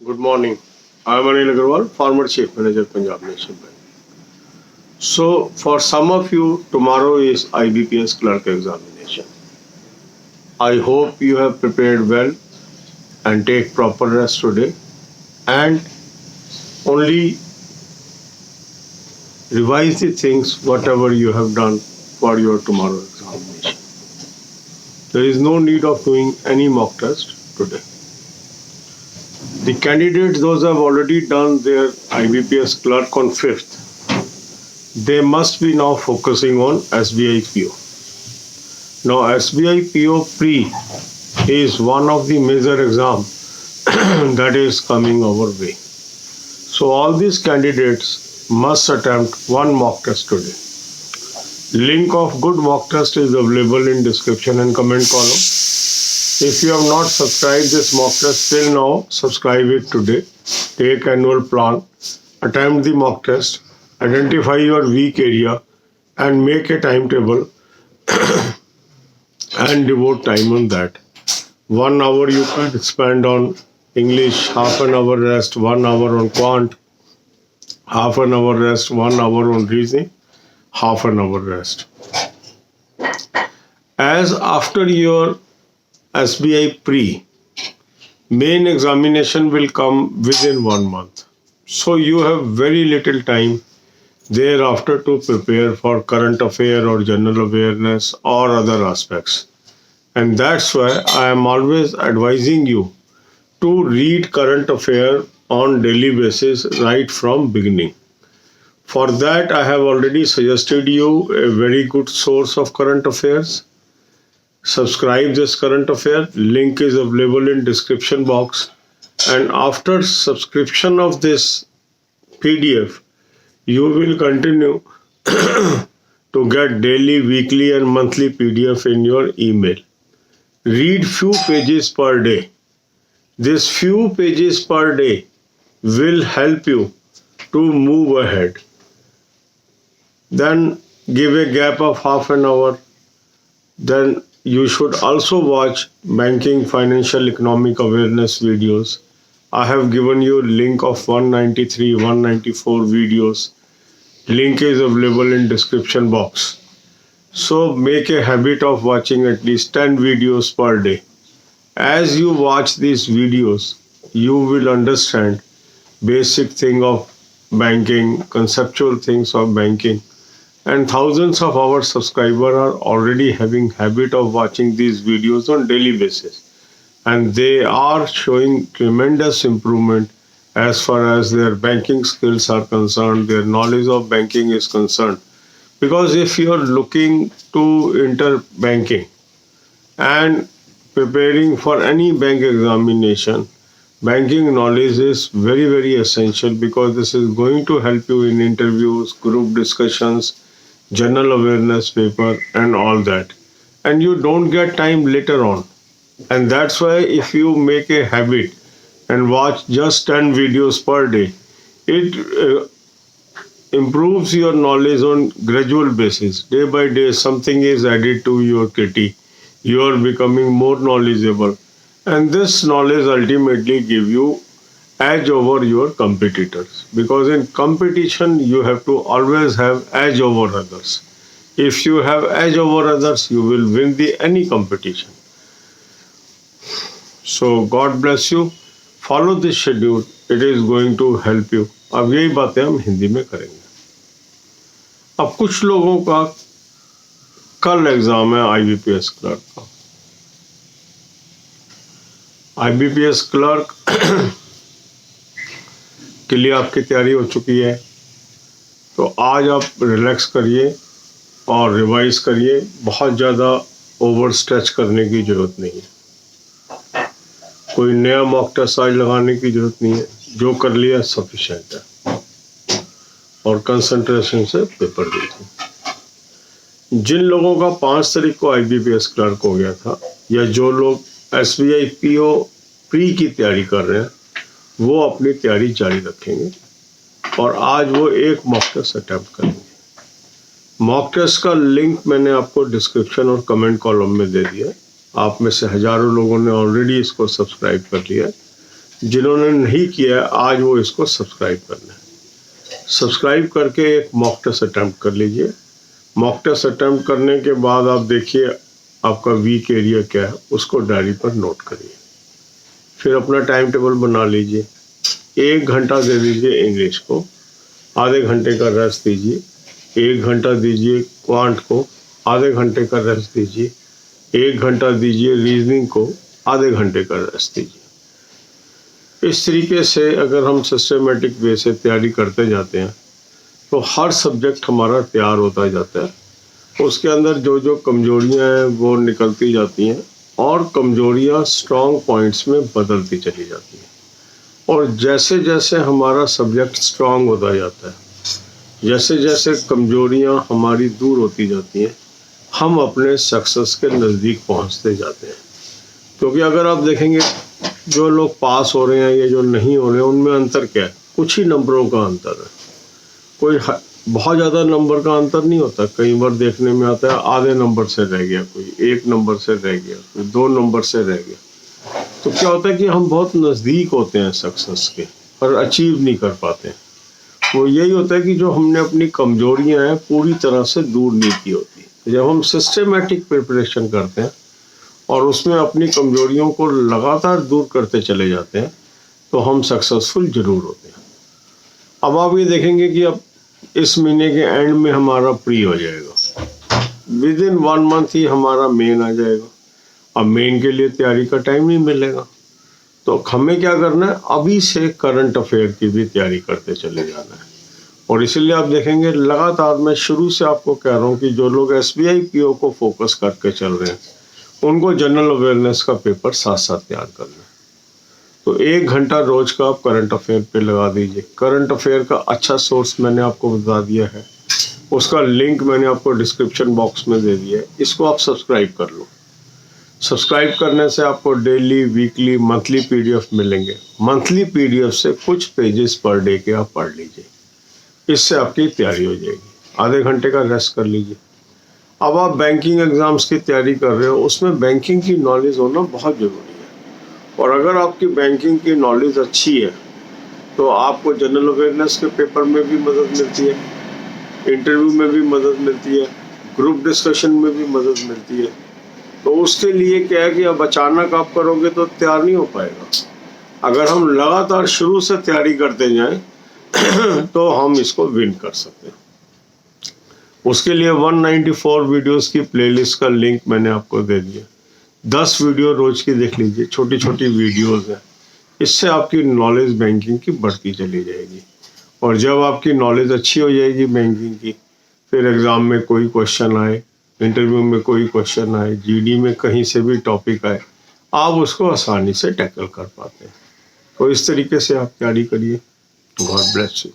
Good morning. I am Anil Agarwal, former Chief Manager, Punjab National Bank. So, for some of you, tomorrow is IBPS clerk examination. I hope you have prepared well and take proper rest today and only revise the things whatever you have done for your tomorrow examination. There is no need of doing any mock test today. The candidates, those who have already done their IBPS clerk on 5th, they must be now focusing on SBI PO. Now, SBI PO pre is one of the major exams that is coming our way. So, all these candidates must attempt one mock test today. Link of good mock test is available in description and comment column. If you have not subscribed this mock test till now, subscribe it today. Take annual plan, attempt the mock test, identify your weak area and make a timetable and devote time on that. 1 hour you could spend on English, half an hour rest, 1 hour on quant, half an hour rest, 1 hour on reasoning, half an hour rest. As after your SBI pre, main examination will come within 1 month. So you have very little time thereafter to prepare for current affair or general awareness or other aspects. And that's why I am always advising you to read current affair on daily basis right from beginning. For that, I have already suggested you a very good source of current affairs. Subscribe this current affair. Link is available in description box. And after subscription of this PDF, you will continue to get daily, weekly and monthly PDF in your email. Read few pages per day. This few pages per day will help you to move ahead. Then give a gap of half an hour. Then you should also watch banking, financial, economic awareness videos. I have given you link of 193, 194 videos. Link is available in description box. So make a habit of watching at least 10 videos per day. As you watch these videos, you will understand basic thing of banking, conceptual things of banking. And thousands of our subscribers are already having habit of watching these videos on daily basis. And they are showing tremendous improvement as far as their banking skills are concerned, their knowledge of banking is concerned. Because if you are looking to enter banking and preparing for any bank examination, banking knowledge is very, very essential because this is going to help you in interviews, group discussions, general awareness paper and all that. And you don't get time later on. And that's why if you make a habit and watch just 10 videos per day, it improves your knowledge on gradual basis. Day by day, something is added to your kitty. You are becoming more knowledgeable. And this knowledge ultimately give you edge over your competitors. Because in competition, you have to always have edge over others. If you have edge over others, you will win any competition. So God bless you. Follow this schedule. It is going to help you. अब यही बातें हम हिंदी में करेंगे. अब कुछ लोगों का कल एग्जाम है IBPS क्लर्क का. IBPS क्लर्क के लिए आपकी तैयारी हो चुकी है. तो आज आप रिलैक्स करिए और रिवाइज करिए. बहुत ज़्यादा ओवर स्ट्रेच करने की ज़रूरत नहीं है. कोई नया मॉक टेस्ट आज लगाने की ज़रूरत नहीं है. जो कर लिया सफिशिएंट है. और कंसंट्रेशन से पेपर दीजिए. जिन लोगों का 5 तारीख को IBPS क्लर्क हो गया था या जो लोग SBI PO प्री की तैयारी कर रहे हैं, वो अपनी तैयारी जारी रखेंगे और आज वो एक मॉक टेस्ट अटेम्प्ट करेंगे. मॉक टेस्ट का लिंक मैंने आपको डिस्क्रिप्शन और कमेंट कॉलम में दे दिया. आप में से हजारों लोगों ने ऑलरेडी इसको सब्सक्राइब कर लिया है. जिन्होंने नहीं किया है आज वो इसको सब्सक्राइब करना है। सब्सक्राइब करके एक मॉक टेस्ट अटैम्प्ट कर लीजिए। मॉक टेस्ट अटैम्प्ट करने के बाद आप देखिए आपका वीक एरिया क्या है, उसको डायरी पर नोट करिए। फिर अपना टाइम टेबल बना लीजिए। 1 घंटा दे दीजिए इंग्लिश को, आधे घंटे का रेस्ट दीजिए। 1 घंटा दीजिए क्वांट को, आधे घंटे का रेस्ट दीजिए। 1 घंटा दीजिए रीजनिंग को, आधे घंटे का रेस्ट दीजिए। इस तरीके से अगर हम सिस्टमेटिक वे से तैयारी करते जाते हैं तो हर सब्जेक्ट हमारा तैयार होता जाता है। उसके अंदर जो जो कमजोरियां हैं वो निकलती जाती हैं और कमजोरियां स्ट्रॉन्ग पॉइंट्स में बदलती चली जाती हैं। और जैसे जैसे हमारा सब्जेक्ट स्ट्रॉन्ग होता जाता है, जैसे जैसे कमजोरियां हमारी दूर होती जाती हैं, हम अपने सक्सेस के नज़दीक पहुंचते जाते हैं। क्योंकि अगर आप देखेंगे जो लोग पास हो रहे हैं या जो नहीं हो रहे हैं उनमें अंतर क्या है, कुछ ही नंबरों का अंतर है। कोई बहुत ज़्यादा नंबर का अंतर नहीं होता। कई बार देखने में आता है आधे नंबर से रह गया, कोई 1 नंबर से रह गया, कोई 2 नंबर से रह गया। तो क्या होता है कि हम बहुत नज़दीक होते हैं सक्सेस के पर अचीव नहीं कर पाते हैं। वो यही होता है कि जो हमने अपनी कमजोरियां हैं पूरी तरह से दूर नहीं की होती। जब हम सिस्टमेटिक प्रिपरेशन करते हैं और उसमें अपनी कमजोरियों को लगातार दूर करते चले जाते हैं तो हम सक्सेसफुल जरूर होते हैं। अब आप ये देखेंगे कि अब इस महीने के एंड में हमारा प्री हो जाएगा, विद इन 1 मंथ ही हमारा मेन आ जाएगा। अब मेन के लिए तैयारी का टाइम नहीं मिलेगा, तो हमें क्या करना है, अभी से करंट अफेयर की भी तैयारी करते चले जाना है। और इसीलिए आप देखेंगे लगातार मैं शुरू से आपको कह रहा हूँ कि जो लोग SBI PO को फोकस करके चल रहे हैं उनको जनरल अवेयरनेस का पेपर साथ साथ तैयार करना है। तो 1 घंटा रोज का आप करंट अफेयर पे लगा दीजिए। करंट अफेयर का अच्छा सोर्स मैंने आपको बता दिया है, उसका लिंक मैंने आपको डिस्क्रिप्शन बॉक्स में दे दिया है। इसको आप सब्सक्राइब कर लो। सब्सक्राइब करने से आपको डेली, वीकली, मंथली PDF मिलेंगे। मंथली PDF से कुछ पेजेस पर डे के आप पढ़ लीजिए, इससे आपकी तैयारी हो जाएगी। आधे घंटे का रेस्ट कर लीजिए। अब आप बैंकिंग एग्जाम्स की तैयारी कर रहे हो, उसमें बैंकिंग की नॉलेज होना बहुत ज़रूरी है। और अगर आपकी बैंकिंग की नॉलेज अच्छी है तो आपको जनरल अवेयरनेस के पेपर में भी मदद मिलती है, इंटरव्यू में भी मदद मिलती है, ग्रुप डिस्कशन में भी मदद मिलती है। तो उसके लिए क्या है कि अब अचानक आप करोगे तो तैयार नहीं हो पाएगा। अगर हम लगातार शुरू से तैयारी करते जाएं तो हम इसको विन कर सकते हैं। उसके लिए 194 वीडियोस की प्लेलिस्ट का लिंक मैंने आपको दे दिया। 10 वीडियो रोज की देख लीजिए, छोटी छोटी वीडियोस हैं। इससे आपकी नॉलेज बैंकिंग की बढ़ती चली जाएगी। और जब आपकी नॉलेज अच्छी हो जाएगी बैंकिंग की, फिर एग्ज़ाम में कोई क्वेश्चन आए, इंटरव्यू में कोई क्वेश्चन आए, GD में कहीं से भी टॉपिक आए, आप उसको आसानी से टैकल कर पाते हैं। तो इस तरीके से आप तैयारी करिए। God bless you.